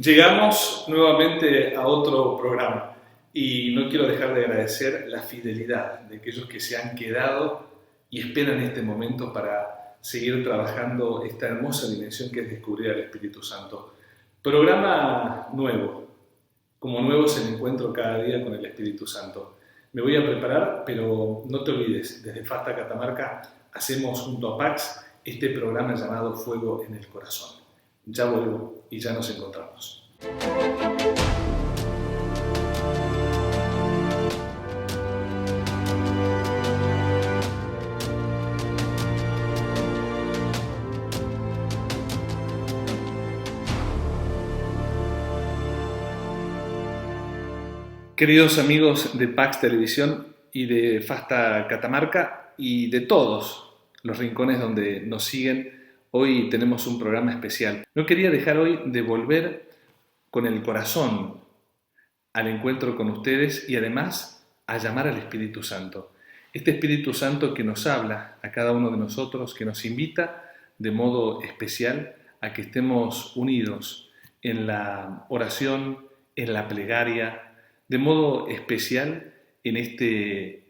Llegamos nuevamente a otro programa y no quiero dejar de agradecer la fidelidad de aquellos que se han quedado y esperan este momento para seguir trabajando esta hermosa dimensión que es descubrir al Espíritu Santo. Programa nuevo, como nuevo es el encuentro cada día con el Espíritu Santo. Me voy a preparar, pero no te olvides, desde Fasta Catamarca hacemos junto a Pax este programa llamado Fuego en el Corazón. Ya vuelvo y ya nos encontramos. Queridos amigos de Pax Televisión y de Fasta Catamarca y de todos los rincones donde nos siguen, hoy tenemos un programa especial. No quería dejar hoy de volver con el corazón al encuentro con ustedes y además a llamar al Espíritu Santo. Este Espíritu Santo que nos habla a cada uno de nosotros, que nos invita de modo especial a que estemos unidos en la oración, en la plegaria, de modo especial en este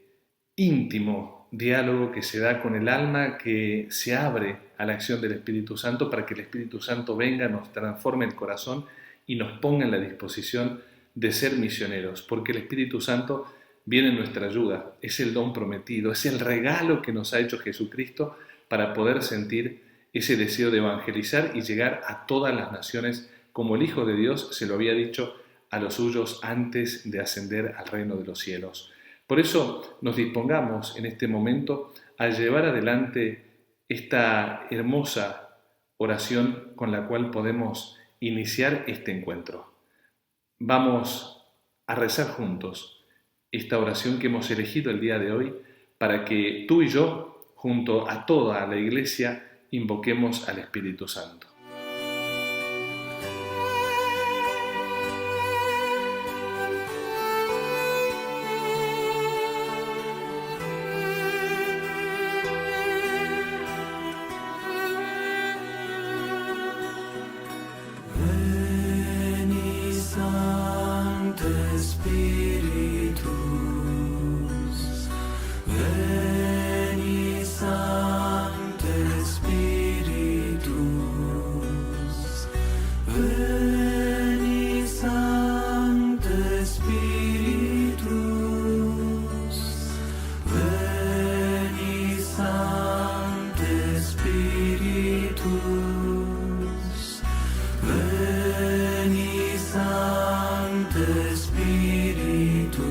íntimo diálogo que se da con el alma, que se abre a la acción del Espíritu Santo para que el Espíritu Santo venga, nos transforme el corazón y nos ponga en la disposición de ser misioneros, porque el Espíritu Santo viene en nuestra ayuda, es el don prometido, es el regalo que nos ha hecho Jesucristo para poder sentir ese deseo de evangelizar y llegar a todas las naciones como el Hijo de Dios se lo había dicho a los suyos antes de ascender al reino de los cielos. Por eso nos dispongamos en este momento a llevar adelante esta hermosa oración con la cual podemos iniciar este encuentro. Vamos a rezar juntos esta oración que hemos elegido el día de hoy para que tú y yo, junto a toda la Iglesia, invoquemos al Espíritu Santo. Spiritus,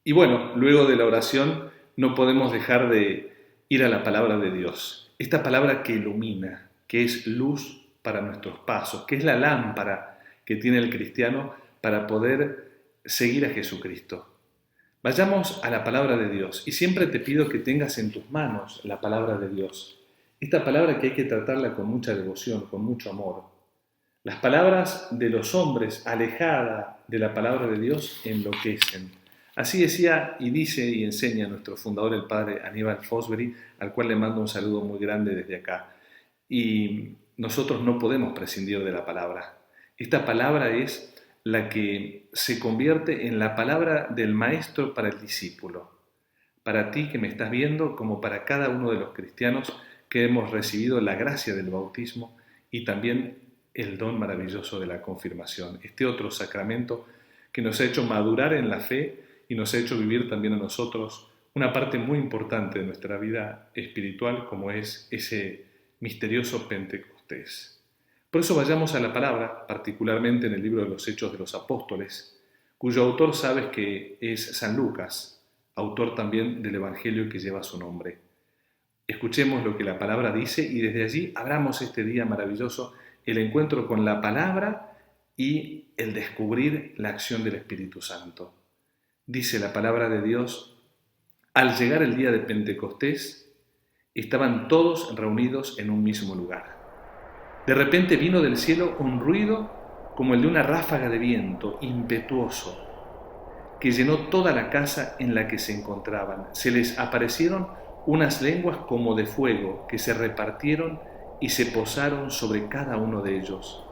Y bueno, luego de la oración no podemos dejar de ir a la palabra de Dios. Esta palabra que ilumina, que es luz para nuestros pasos, que es la lámpara que tiene el cristiano para poder seguir a Jesucristo. Vayamos a la palabra de Dios y siempre te pido que tengas en tus manos la palabra de Dios. Esta palabra que hay que tratarla con mucha devoción, con mucho amor. Las palabras de los hombres alejada de la palabra de Dios enloquecen. Así decía y dice y enseña nuestro fundador, el padre Aníbal Fosbury, al cual le mando un saludo muy grande desde acá. Y nosotros no podemos prescindir de la palabra. Esta palabra es la que se convierte en la palabra del maestro para el discípulo. Para ti que me estás viendo, como para cada uno de los cristianos que hemos recibido la gracia del bautismo y también el don maravilloso de la confirmación, este otro sacramento que nos ha hecho madurar en la fe y nos ha hecho vivir también a nosotros una parte muy importante de nuestra vida espiritual, como es ese misterioso Pentecostés. Por eso vayamos a la palabra, particularmente en el libro de los Hechos de los Apóstoles, cuyo autor sabes que es San Lucas, autor también del Evangelio que lleva su nombre. Escuchemos lo que la palabra dice y desde allí abramos este día maravilloso, el encuentro con la palabra y el descubrir la acción del Espíritu Santo. Dice la palabra de Dios: al llegar el día de Pentecostés, estaban todos reunidos en un mismo lugar. De repente vino del cielo un ruido como el de una ráfaga de viento impetuoso, que llenó toda la casa en la que se encontraban. Se les aparecieron unas lenguas como de fuego que se repartieron y se posaron sobre cada uno de ellos.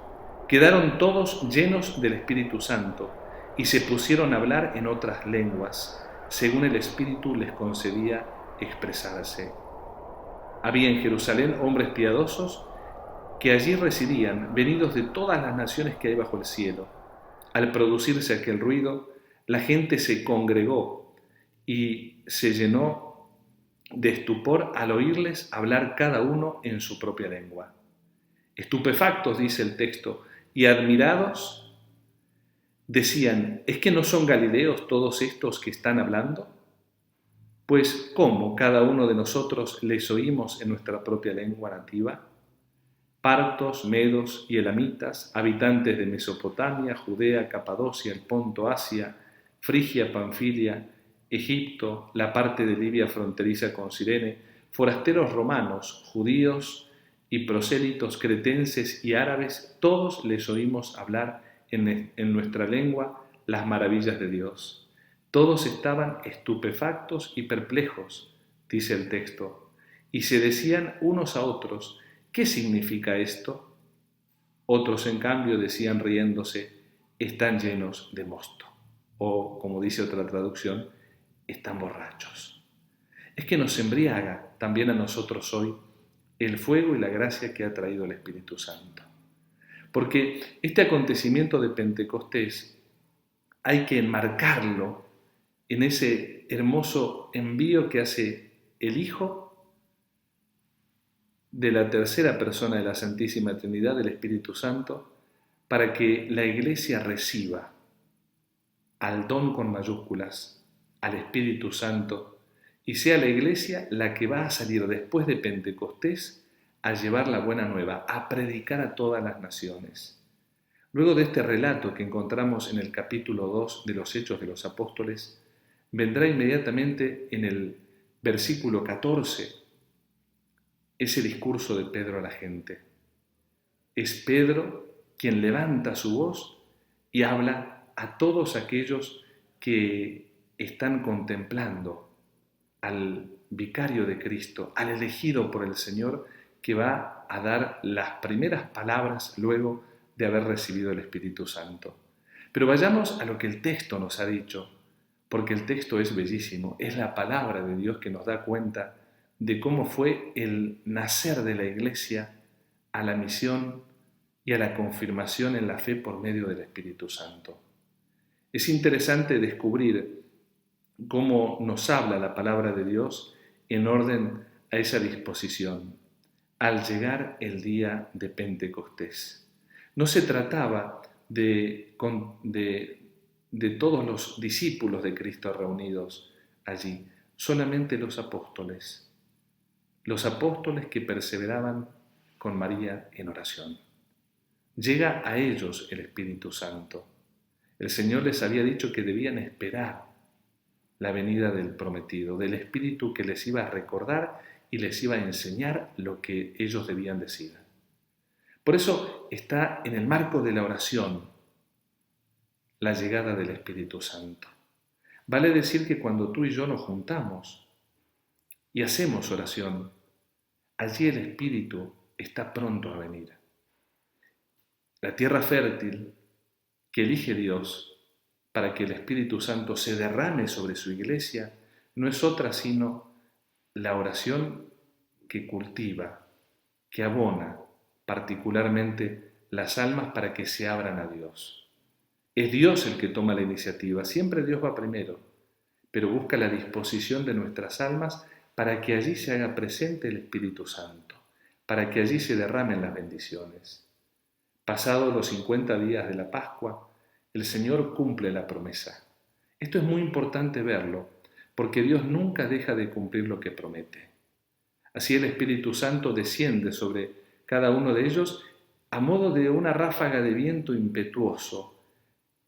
Quedaron todos llenos del Espíritu Santo y se pusieron a hablar en otras lenguas, según el Espíritu les concedía expresarse. Había en Jerusalén hombres piadosos que allí residían, venidos de todas las naciones que hay bajo el cielo. Al producirse aquel ruido, la gente se congregó y se llenó de estupor al oírles hablar cada uno en su propia lengua. Estupefactos, dice el texto, y admirados, decían: ¿es que no son galileos todos estos que están hablando? Pues, ¿cómo cada uno de nosotros les oímos en nuestra propia lengua nativa? Partos, medos y elamitas, habitantes de Mesopotamia, Judea, Capadocia, el Ponto, Asia, Frigia, Panfilia, Egipto, la parte de Libia fronteriza con Cirene, forasteros romanos, judíos y prosélitos cretenses y árabes, todos les oímos hablar en nuestra lengua las maravillas de Dios. Todos estaban estupefactos y perplejos, dice el texto, y se decían unos a otros: ¿qué significa esto? Otros, en cambio, decían riéndose: están llenos de mosto. O, como dice otra traducción, están borrachos. Es que nos embriaga también a nosotros hoy el fuego y la gracia que ha traído el Espíritu Santo. Porque este acontecimiento de Pentecostés hay que enmarcarlo en ese hermoso envío que hace el Hijo de la tercera persona de la Santísima Trinidad, del Espíritu Santo, para que la Iglesia reciba al don con mayúsculas, al Espíritu Santo, y sea la Iglesia la que va a salir después de Pentecostés a llevar la buena nueva, a predicar a todas las naciones. Luego de este relato que encontramos en el capítulo 2 de los Hechos de los Apóstoles, vendrá inmediatamente en el versículo 14 ese discurso de Pedro a la gente. Es Pedro quien levanta su voz y habla a todos aquellos que están contemplando al vicario de Cristo, al elegido por el Señor, que va a dar las primeras palabras luego de haber recibido el Espíritu Santo. Pero vayamos a lo que el texto nos ha dicho, porque el texto es bellísimo, es la palabra de Dios que nos da cuenta de cómo fue el nacer de la Iglesia a la misión y a la confirmación en la fe por medio del Espíritu Santo. Es interesante descubrir cómo nos habla la palabra de Dios en orden a esa disposición, al llegar el día de Pentecostés. No se trataba de de todos los discípulos de Cristo reunidos allí, solamente los apóstoles que perseveraban con María en oración. Llega a ellos el Espíritu Santo. El Señor les había dicho que debían esperar la venida del prometido, del Espíritu que les iba a recordar y les iba a enseñar lo que ellos debían decir. Por eso está en el marco de la oración la llegada del Espíritu Santo. Vale decir que cuando tú y yo nos juntamos y hacemos oración, allí el Espíritu está pronto a venir. La tierra fértil que elige Dios para que el Espíritu Santo se derrame sobre su iglesia no es otra sino la oración que cultiva, que abona particularmente las almas para que se abran a Dios. Es Dios el que toma la iniciativa, siempre Dios va primero, pero busca la disposición de nuestras almas para que allí se haga presente el Espíritu Santo, para que allí se derramen las bendiciones. Pasados los 50 días de la Pascua, el Señor cumple la promesa. Esto es muy importante verlo, porque Dios nunca deja de cumplir lo que promete. Así el Espíritu Santo desciende sobre cada uno de ellos a modo de una ráfaga de viento impetuoso.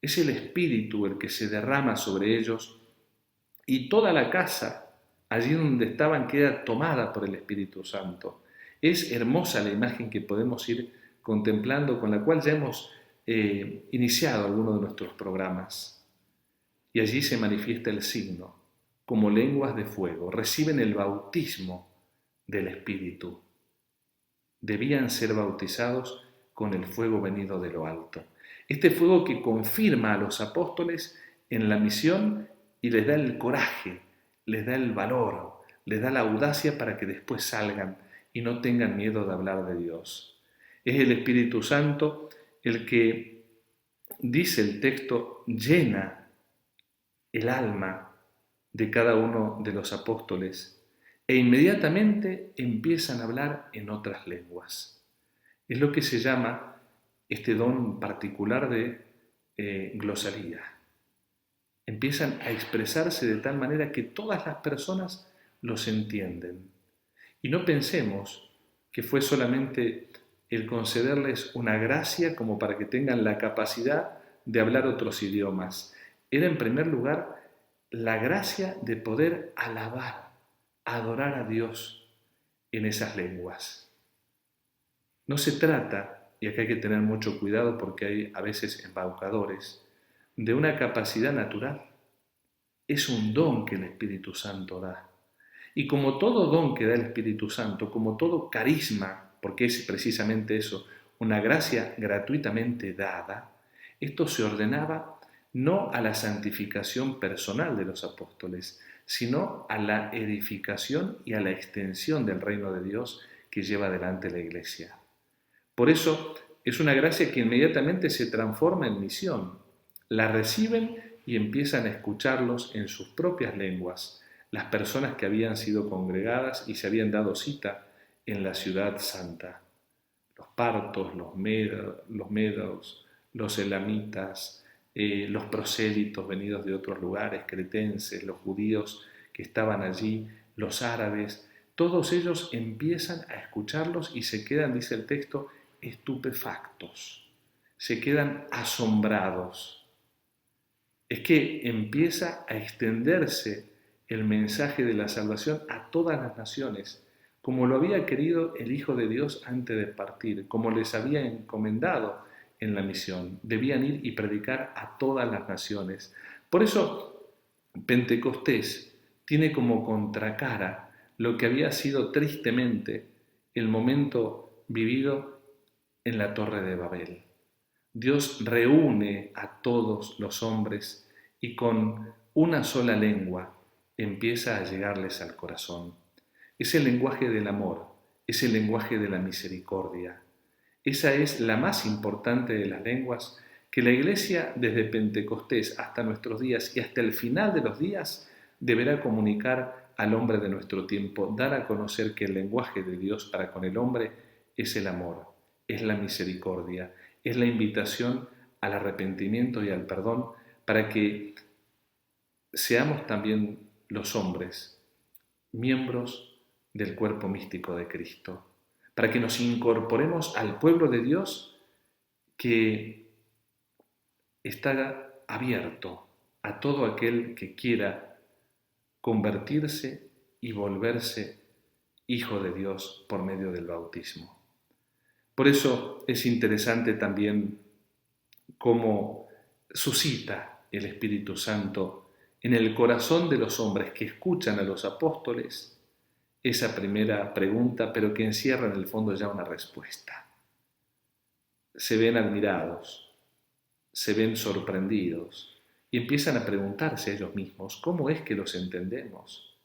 Es el Espíritu el que se derrama sobre ellos y toda la casa, allí donde estaban, queda tomada por el Espíritu Santo. Es hermosa la imagen que podemos ir contemplando, con la cual ya hemos iniciado algunos de nuestros programas. Y allí se manifiesta el signo, como lenguas de fuego, reciben el bautismo del Espíritu. Debían ser bautizados con el fuego venido de lo alto. Este fuego que confirma a los apóstoles en la misión y les da el coraje, les da el valor, les da la audacia para que después salgan y no tengan miedo de hablar de Dios. Es el Espíritu Santo el que, dice el texto, llena el alma de cada uno de los apóstoles e inmediatamente empiezan a hablar en otras lenguas. Es lo que se llama este don particular de glosalía. Empiezan a expresarse de tal manera que todas las personas los entienden. Y no pensemos que fue solamente el concederles una gracia como para que tengan la capacidad de hablar otros idiomas. Era en primer lugar la gracia de poder alabar, adorar a Dios en esas lenguas. No se trata, y acá hay que tener mucho cuidado porque hay a veces embaucadores, de una capacidad natural. Es un don que el Espíritu Santo da. Y como todo don que da el Espíritu Santo, como todo carisma, porque es precisamente eso, una gracia gratuitamente dada, esto se ordenaba no a la santificación personal de los apóstoles, sino a la edificación y a la extensión del reino de Dios que lleva adelante la Iglesia. Por eso es una gracia que inmediatamente se transforma en misión. La reciben y empiezan a escucharlos en sus propias lenguas, las personas que habían sido congregadas y se habían dado cita en la ciudad santa. Los partos, los medos, los elamitas, los prosélitos venidos de otros lugares, cretenses, los judíos que estaban allí, los árabes, todos ellos empiezan a escucharlos y se quedan, dice el texto, estupefactos, se quedan asombrados. Es que empieza a extenderse el mensaje de la salvación a todas las naciones, como lo había querido el Hijo de Dios antes de partir, como les había encomendado en la misión. Debían ir y predicar a todas las naciones. Por eso, Pentecostés tiene como contracara lo que había sido tristemente el momento vivido en la Torre de Babel. Dios reúne a todos los hombres y con una sola lengua empieza a llegarles al corazón. Es el lenguaje del amor, es el lenguaje de la misericordia. Esa es la más importante de las lenguas que la Iglesia desde Pentecostés hasta nuestros días y hasta el final de los días deberá comunicar al hombre de nuestro tiempo, dar a conocer que el lenguaje de Dios para con el hombre es el amor, es la misericordia, es la invitación al arrepentimiento y al perdón para que seamos también los hombres miembros del cuerpo místico de Cristo, para que nos incorporemos al pueblo de Dios que está abierto a todo aquel que quiera convertirse y volverse hijo de Dios por medio del bautismo. Por eso es interesante también cómo suscita el Espíritu Santo en el corazón de los hombres que escuchan a los apóstoles esa primera pregunta, pero que encierra en el fondo ya una respuesta. Se ven admirados, se ven sorprendidos y empiezan a preguntarse a ellos mismos, ¿cómo es que los entendemos?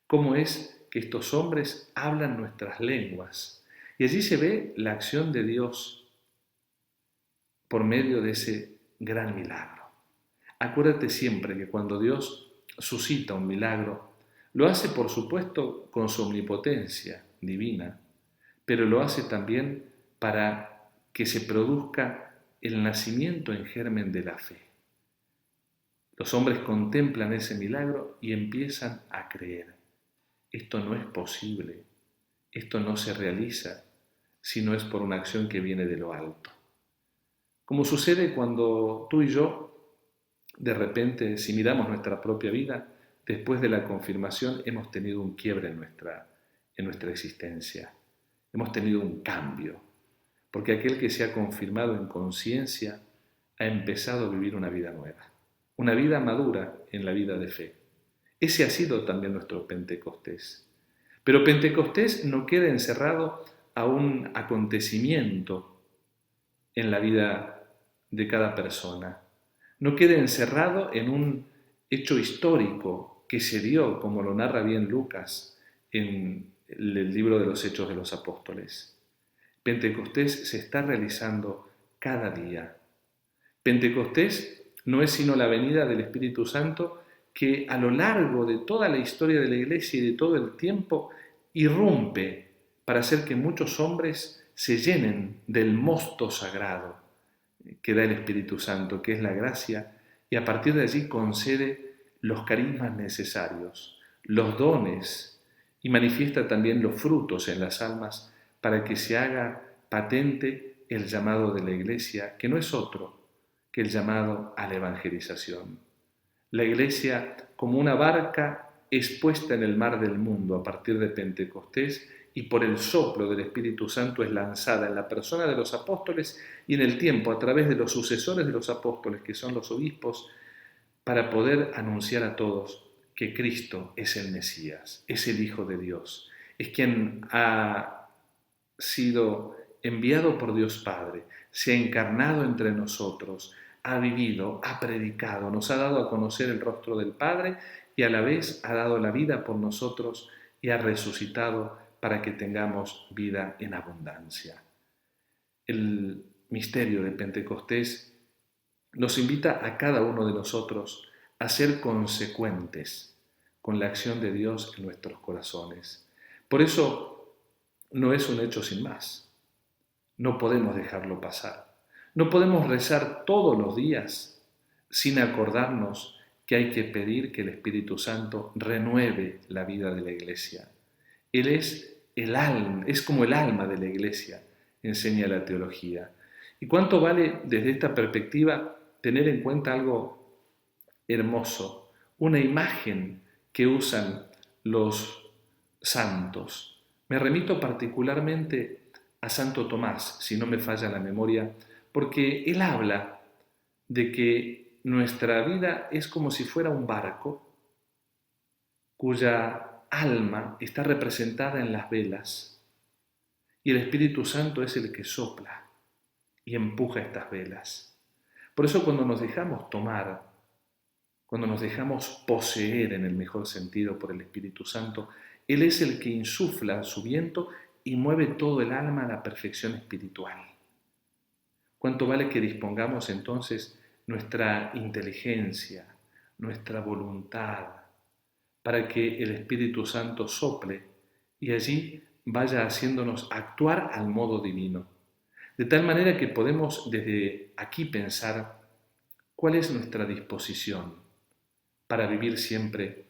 ¿Cómo es que estos hombres hablan nuestras lenguas? Y allí se ve la acción de Dios por medio de ese gran milagro. Acuérdate siempre que cuando Dios suscita un milagro, lo hace por supuesto con su omnipotencia divina, pero lo hace también para que se produzca el nacimiento en germen de la fe. Los hombres contemplan ese milagro y empiezan a creer. Esto no es posible, esto no se realiza si no es por una acción que viene de lo alto. Como sucede cuando tú y yo, de repente, si miramos nuestra propia vida, después de la confirmación hemos tenido un quiebre en nuestra existencia. Hemos tenido un cambio, porque aquel que se ha confirmado en conciencia ha empezado a vivir una vida nueva, una vida madura en la vida de fe. Ese ha sido también nuestro Pentecostés. Pero Pentecostés no queda encerrado a un acontecimiento en la vida de cada persona. No quede encerrado en un hecho histórico que se dio, como lo narra bien Lucas en el libro de los Hechos de los Apóstoles. Pentecostés se está realizando cada día. Pentecostés no es sino la venida del Espíritu Santo que a lo largo de toda la historia de la Iglesia y de todo el tiempo irrumpe para hacer que muchos hombres se llenen del mosto sagrado que da el Espíritu Santo, que es la gracia, y a partir de allí concede los carismas necesarios, los dones, y manifiesta también los frutos en las almas para que se haga patente el llamado de la Iglesia, que no es otro que el llamado a la evangelización. La Iglesia, como una barca expuesta en el mar del mundo a partir de Pentecostés, y por el soplo del Espíritu Santo es lanzada en la persona de los apóstoles y en el tiempo a través de los sucesores de los apóstoles, que son los obispos, para poder anunciar a todos que Cristo es el Mesías, es el Hijo de Dios, es quien ha sido enviado por Dios Padre, se ha encarnado entre nosotros, ha vivido, ha predicado, nos ha dado a conocer el rostro del Padre y a la vez ha dado la vida por nosotros y ha resucitado para que tengamos vida en abundancia. El misterio de Pentecostés nos invita a cada uno de nosotros a ser consecuentes con la acción de Dios en nuestros corazones. Por eso no es un hecho sin más. No podemos dejarlo pasar. No podemos rezar todos los días sin acordarnos que hay que pedir que el Espíritu Santo renueve la vida de la Iglesia. Él es el alma, es como el alma de la Iglesia, enseña la teología. ¿Y cuánto vale desde esta perspectiva tener en cuenta algo hermoso? Una imagen que usan los santos. Me remito particularmente a Santo Tomás, si no me falla la memoria, porque él habla de que nuestra vida es como si fuera un barco cuya alma está representada en las velas y el Espíritu Santo es el que sopla y empuja estas velas. Por eso cuando nos dejamos tomar, cuando nos dejamos poseer en el mejor sentido por el Espíritu Santo, Él es el que insufla su viento y mueve todo el alma a la perfección espiritual. ¿Cuánto vale que dispongamos entonces nuestra inteligencia, nuestra voluntad, para que el Espíritu Santo sople y allí vaya haciéndonos actuar al modo divino? De tal manera que podemos desde aquí pensar ¿Cuál es nuestra disposición para vivir siempre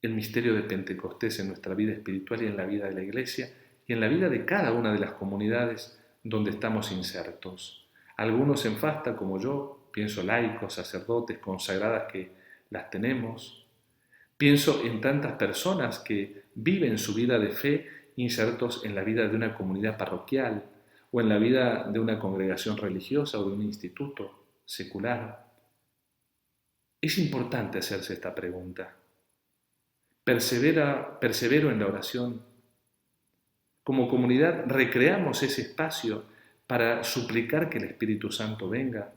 el misterio de Pentecostés en nuestra vida espiritual y en la vida de la Iglesia y en la vida de cada una de las comunidades donde estamos insertos? Algunos en fasta, como yo, pienso laicos, sacerdotes, consagradas que las tenemos. Pienso en tantas personas que viven su vida de fe insertos en la vida de una comunidad parroquial o en la vida de una congregación religiosa o de un instituto secular. Es importante hacerse esta pregunta. Persevero en la oración. Como comunidad recreamos ese espacio para suplicar que el Espíritu Santo venga.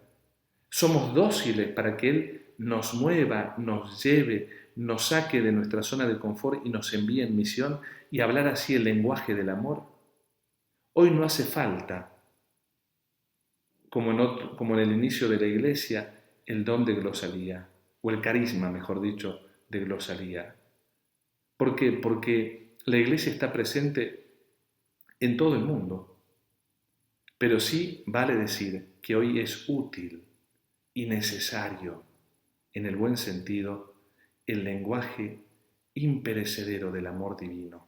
Somos dóciles para que Él nos mueva, nos lleve, nos saque de nuestra zona de confort y nos envíe en misión y hablar así el lenguaje del amor. Hoy no hace falta, como en el inicio de la Iglesia, el don de glosalía, o el carisma, mejor dicho, de glosalía. ¿Por qué? Porque la Iglesia está presente en todo el mundo. Pero sí vale decir que hoy es útil y necesario, en el buen sentido, el lenguaje imperecedero del amor divino.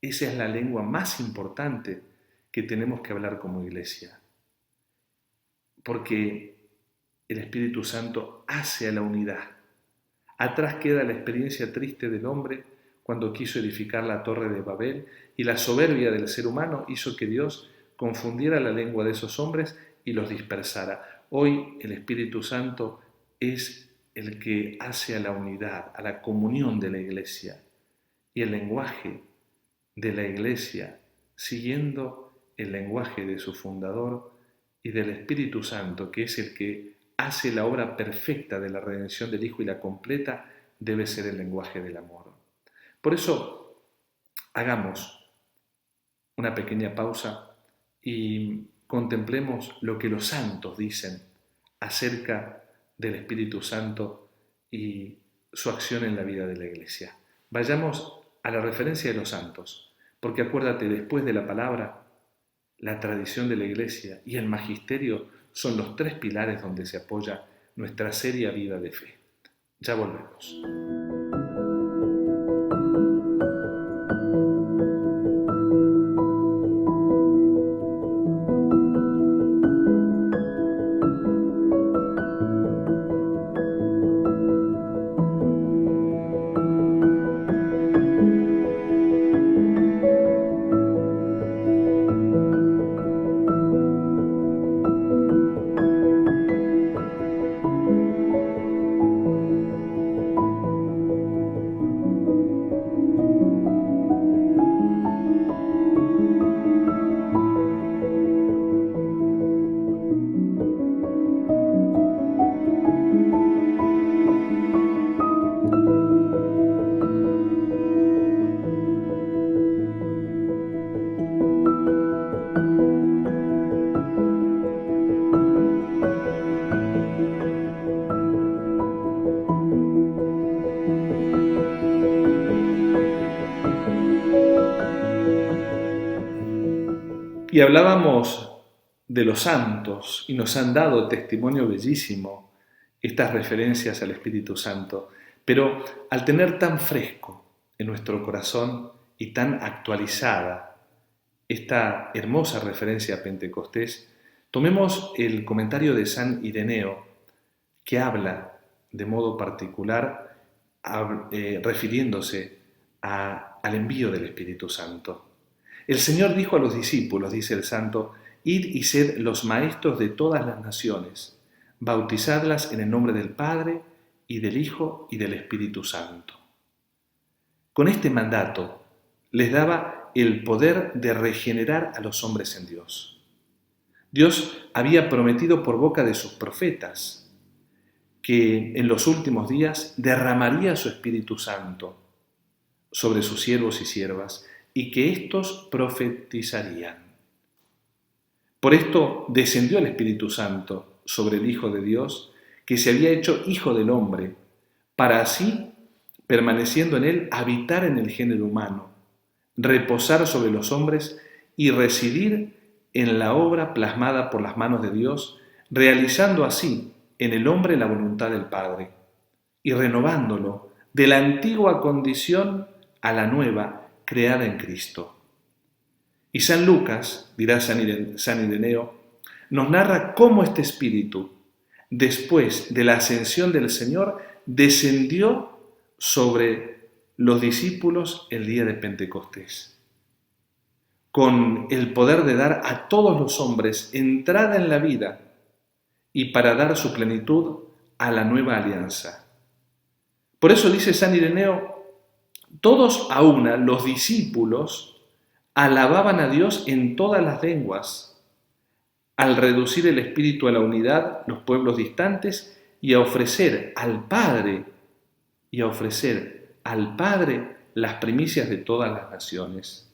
Esa es la lengua más importante que tenemos que hablar como Iglesia. Porque el Espíritu Santo hace a la unidad. Atrás queda la experiencia triste del hombre cuando quiso edificar la torre de Babel y la soberbia del ser humano hizo que Dios confundiera la lengua de esos hombres y los dispersara. Hoy el Espíritu Santo es el que hace a la unidad, a la comunión de la Iglesia. Y el lenguaje de la Iglesia, siguiendo el lenguaje de su fundador y del Espíritu Santo, que es el que hace la obra perfecta de la redención del Hijo y la completa, debe ser el lenguaje del amor. Por eso, hagamos una pequeña pausa y contemplemos lo que los santos dicen acerca del Espíritu Santo y su acción en la vida de la Iglesia. Vayamos a la referencia de los santos, porque acuérdate, después de la palabra, la tradición de la Iglesia y el magisterio son los tres pilares donde se apoya nuestra seria vida de fe. Ya volvemos. Y hablábamos de los santos y nos han dado testimonio bellísimo estas referencias al Espíritu Santo, pero al tener tan fresco en nuestro corazón y tan actualizada esta hermosa referencia a Pentecostés, tomemos el comentario de San Ireneo que habla de modo particular refiriéndose al envío del Espíritu Santo. El Señor dijo a los discípulos, dice el santo, id y sed los maestros de todas las naciones, bautizadlas en el nombre del Padre y del Hijo y del Espíritu Santo. Con este mandato les daba el poder de regenerar a los hombres en Dios. Dios había prometido por boca de sus profetas que en los últimos días derramaría su Espíritu Santo sobre sus siervos y siervas, y que éstos profetizarían. Por esto descendió el Espíritu Santo sobre el Hijo de Dios, que se había hecho Hijo del Hombre, para así, permaneciendo en él, habitar en el género humano, reposar sobre los hombres y residir en la obra plasmada por las manos de Dios, realizando así en el hombre la voluntad del Padre y renovándolo de la antigua condición a la nueva creada en Cristo. Y San Lucas, dirá San Ireneo, nos narra cómo este Espíritu, después de la ascensión del Señor, descendió sobre los discípulos el día de Pentecostés, con el poder de dar a todos los hombres entrada en la vida y para dar su plenitud a la nueva alianza. Por eso dice San Ireneo, todos a una, los discípulos, alababan a Dios en todas las lenguas, al reducir el espíritu a la unidad, los pueblos distantes, y a ofrecer al Padre las primicias de todas las naciones.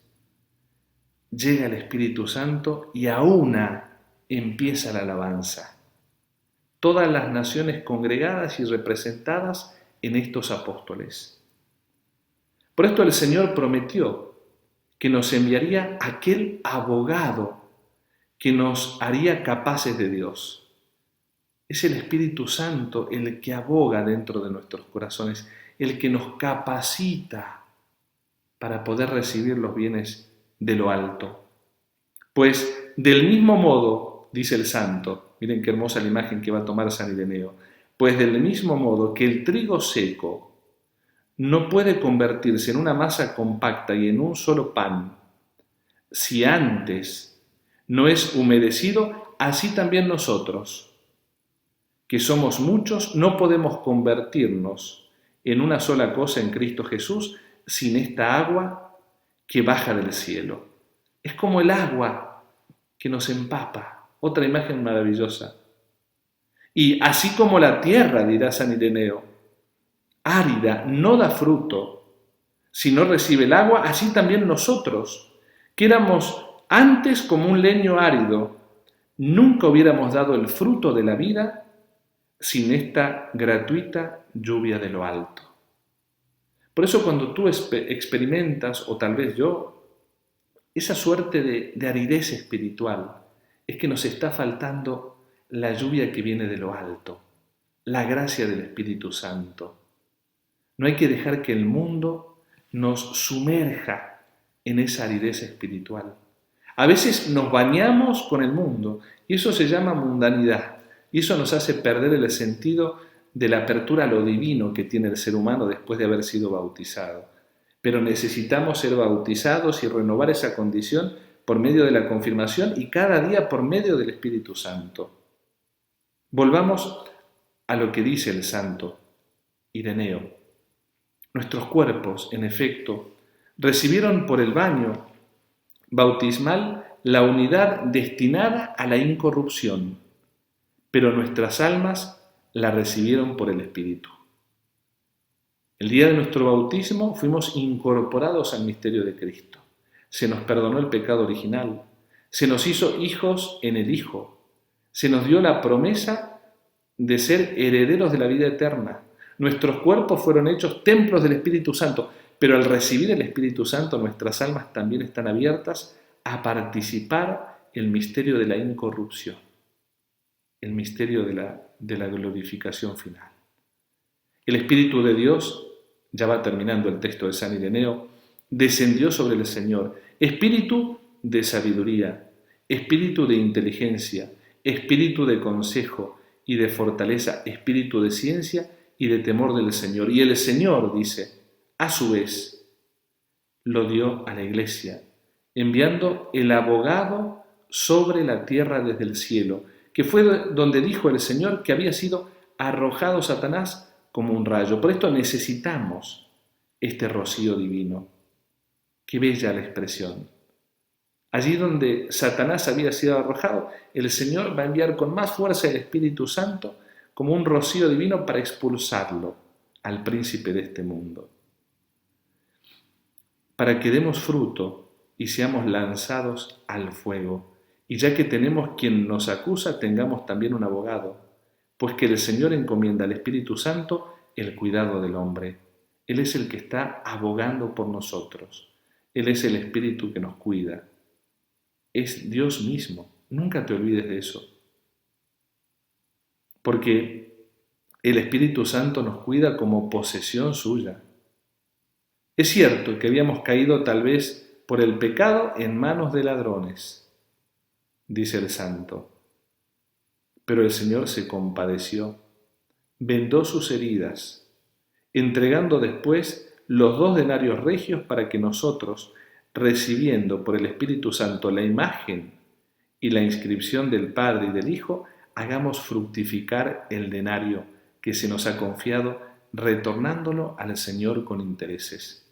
Llega el Espíritu Santo y a una empieza la alabanza. Todas las naciones congregadas y representadas en estos apóstoles. Por esto el Señor prometió que nos enviaría aquel abogado que nos haría capaces de Dios. Es el Espíritu Santo el que aboga dentro de nuestros corazones, el que nos capacita para poder recibir los bienes de lo alto. Pues del mismo modo, dice el santo, miren qué hermosa la imagen que va a tomar San Ireneo, pues del mismo modo que el trigo seco no puede convertirse en una masa compacta y en un solo pan, si antes no es humedecido, así también nosotros, que somos muchos, no podemos convertirnos en una sola cosa en Cristo Jesús sin esta agua que baja del cielo. Es como el agua que nos empapa, otra imagen maravillosa. Y así como la tierra, dirá San Ireneo, árida, no da fruto si no recibe el agua, así también nosotros, que éramos antes como un leño árido, nunca hubiéramos dado el fruto de la vida sin esta gratuita lluvia de lo alto. Por eso cuando tú experimentas, o tal vez yo, esa suerte de aridez espiritual, es que nos está faltando la lluvia que viene de lo alto, la gracia del Espíritu Santo. No hay que dejar que el mundo nos sumerja en esa aridez espiritual. A veces nos bañamos con el mundo y eso se llama mundanidad y eso nos hace perder el sentido de la apertura a lo divino que tiene el ser humano después de haber sido bautizado. Pero necesitamos ser bautizados y renovar esa condición por medio de la confirmación y cada día por medio del Espíritu Santo. Volvamos a lo que dice el santo Ireneo. Nuestros cuerpos, en efecto, recibieron por el baño bautismal la unidad destinada a la incorrupción, pero nuestras almas la recibieron por el Espíritu. El día de nuestro bautismo fuimos incorporados al misterio de Cristo. Se nos perdonó el pecado original, se nos hizo hijos en el Hijo, se nos dio la promesa de ser herederos de la vida eterna. Nuestros cuerpos fueron hechos templos del Espíritu Santo, pero al recibir el Espíritu Santo nuestras almas también están abiertas a participar el misterio de la incorrupción, el misterio de la glorificación final. El Espíritu de Dios, ya va terminando el texto de San Ireneo, descendió sobre el Señor, espíritu de sabiduría, espíritu de inteligencia, espíritu de consejo y de fortaleza, espíritu de ciencia y de temor del Señor. Y el Señor, dice, a su vez, lo dio a la Iglesia, enviando el abogado sobre la tierra desde el cielo, que fue donde dijo el Señor que había sido arrojado Satanás como un rayo. Por esto necesitamos este rocío divino. Qué bella la expresión. Allí donde Satanás había sido arrojado, el Señor va a enviar con más fuerza el Espíritu Santo como un rocío divino para expulsarlo al príncipe de este mundo. Para que demos fruto y seamos lanzados al fuego. Y ya que tenemos quien nos acusa, tengamos también un abogado, pues que el Señor encomienda al Espíritu Santo el cuidado del hombre. Él es el que está abogando por nosotros. Él es el Espíritu que nos cuida. Es Dios mismo. Nunca te olvides de eso. porque el Espíritu Santo nos cuida como posesión suya. Es cierto que habíamos caído tal vez por el pecado en manos de ladrones, dice el santo, pero el Señor se compadeció, vendó sus heridas, entregando después los 2 denarios regios para que nosotros, recibiendo por el Espíritu Santo la imagen y la inscripción del Padre y del Hijo, hagamos fructificar el denario que se nos ha confiado, retornándolo al Señor con intereses.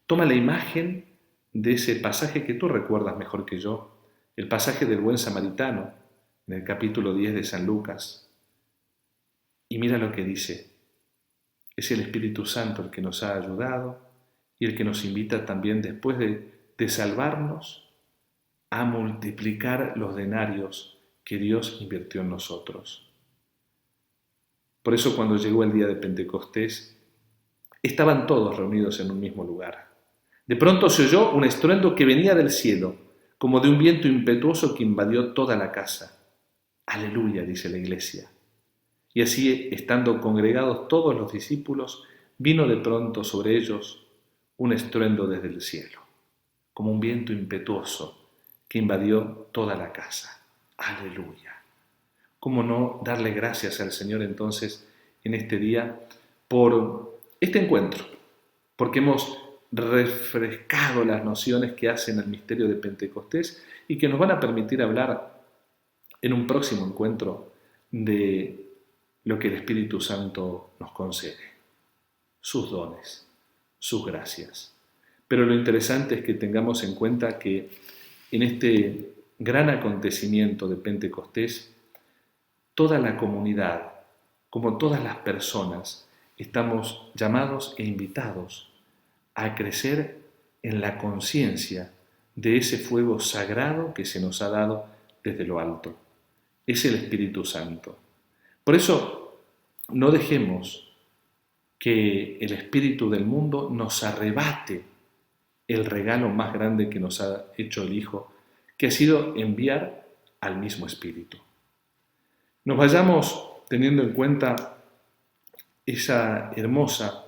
Toma la imagen de ese pasaje que tú recuerdas mejor que yo, el pasaje del buen samaritano, en el capítulo 10 de San Lucas, y mira lo que dice. Es el Espíritu Santo el que nos ha ayudado y el que nos invita también, después de salvarnos, a multiplicar los denarios que Dios invirtió en nosotros. Por eso cuando llegó el día de Pentecostés, estaban todos reunidos en un mismo lugar. De pronto se oyó un estruendo que venía del cielo, como de un viento impetuoso que invadió toda la casa. Aleluya, dice la Iglesia. Y así, estando congregados todos los discípulos, vino de pronto sobre ellos un estruendo desde el cielo, como un viento impetuoso que invadió toda la casa. Aleluya. ¿Cómo no darle gracias al Señor entonces en este día por este encuentro? Porque hemos refrescado las nociones que hacen el misterio de Pentecostés y que nos van a permitir hablar en un próximo encuentro de lo que el Espíritu Santo nos concede, sus dones, sus gracias. Pero lo interesante es que tengamos en cuenta que en este gran acontecimiento de Pentecostés, toda la comunidad, como todas las personas, estamos llamados e invitados a crecer en la conciencia de ese fuego sagrado que se nos ha dado desde lo alto. Es el Espíritu Santo. Por eso, no dejemos que el espíritu del mundo nos arrebate el regalo más grande que nos ha hecho el Hijo, que ha sido enviar al mismo Espíritu. Nos vayamos teniendo en cuenta esa hermosa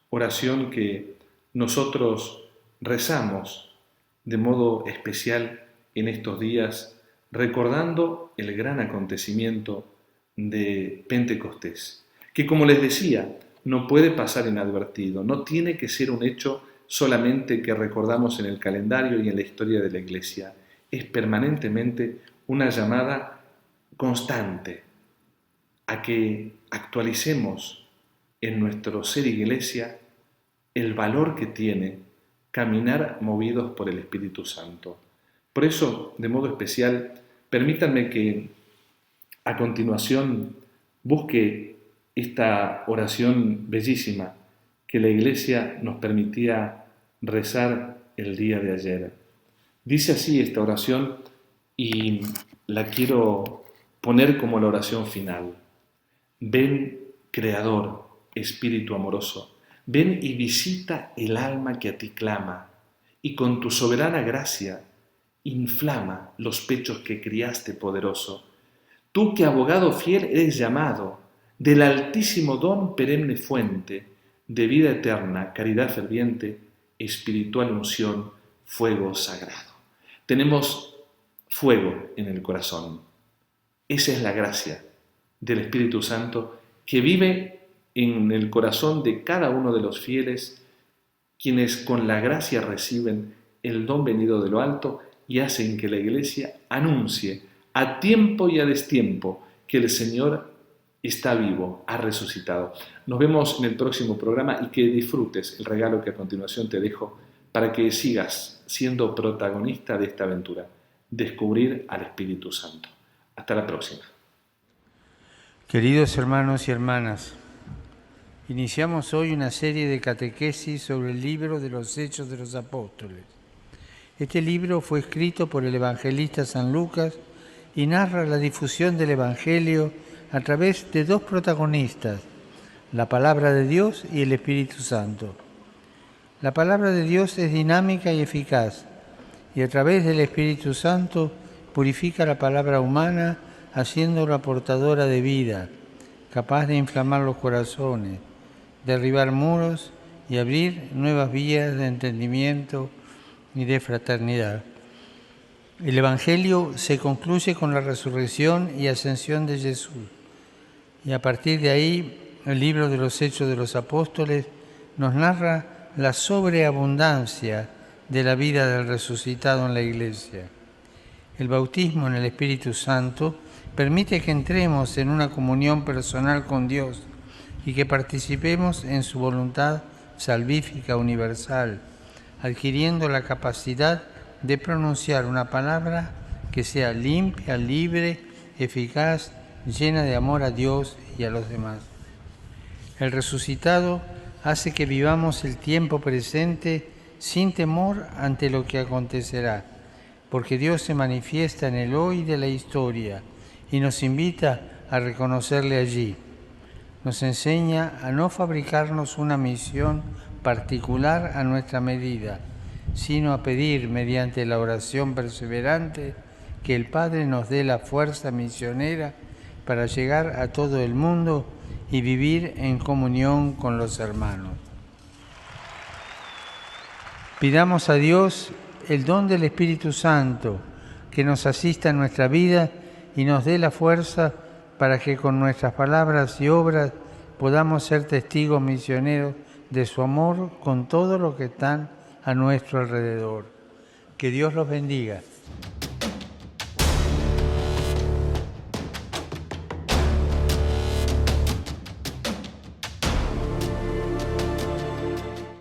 oración que nosotros rezamos de modo especial en estos días, recordando el gran acontecimiento de Pentecostés, que como les decía, no puede pasar inadvertido, no tiene que ser un hecho solamente que recordamos en el calendario y en la historia de la Iglesia, es permanentemente una llamada constante a que actualicemos en nuestro ser Iglesia el valor que tiene caminar movidos por el Espíritu Santo. Por eso, de modo especial, permítanme que a continuación busque esta oración bellísima que la Iglesia nos permitía rezar el día de ayer. Dice así esta oración y la quiero poner como la oración final. Ven, Creador, Espíritu amoroso, ven y visita el alma que a ti clama, y con tu soberana gracia inflama los pechos que criaste poderoso. Tú que abogado fiel eres llamado, del altísimo don perenne fuente, de vida eterna, caridad ferviente, espiritual unción, fuego sagrado. Tenemos fuego en el corazón. Esa es la gracia del Espíritu Santo que vive en el corazón de cada uno de los fieles, quienes con la gracia reciben el don venido de lo alto y hacen que la Iglesia anuncie a tiempo y a destiempo que el Señor está vivo, ha resucitado. Nos vemos en el próximo programa y que disfrutes el regalo que a continuación te dejo para que sigas siendo protagonista de esta aventura, descubrir al Espíritu Santo. Hasta la próxima. Queridos hermanos y hermanas, iniciamos hoy una serie de catequesis sobre el libro de los Hechos de los Apóstoles. Este libro fue escrito por el evangelista San Lucas y narra la difusión del Evangelio a través de dos protagonistas, la Palabra de Dios y el Espíritu Santo. La Palabra de Dios es dinámica y eficaz, y a través del Espíritu Santo purifica la palabra humana, haciéndola portadora de vida, capaz de inflamar los corazones, derribar muros y abrir nuevas vías de entendimiento y de fraternidad. El Evangelio se concluye con la resurrección y ascensión de Jesús. Y a partir de ahí, el libro de los Hechos de los Apóstoles nos narra la sobreabundancia de la vida del resucitado en la Iglesia. El bautismo en el Espíritu Santo permite que entremos en una comunión personal con Dios y que participemos en su voluntad salvífica universal, adquiriendo la capacidad de pronunciar una palabra que sea limpia, libre, eficaz, llena de amor a Dios y a los demás. El resucitado hace que vivamos el tiempo presente sin temor ante lo que acontecerá, porque Dios se manifiesta en el hoy de la historia y nos invita a reconocerle allí. Nos enseña a no fabricarnos una misión particular a nuestra medida, sino a pedir mediante la oración perseverante que el Padre nos dé la fuerza misionera para llegar a todo el mundo y vivir en comunión con los hermanos. Pidamos a Dios el don del Espíritu Santo, que nos asista en nuestra vida y nos dé la fuerza para que con nuestras palabras y obras podamos ser testigos misioneros de su amor con todo lo que están a nuestro alrededor. Que Dios los bendiga.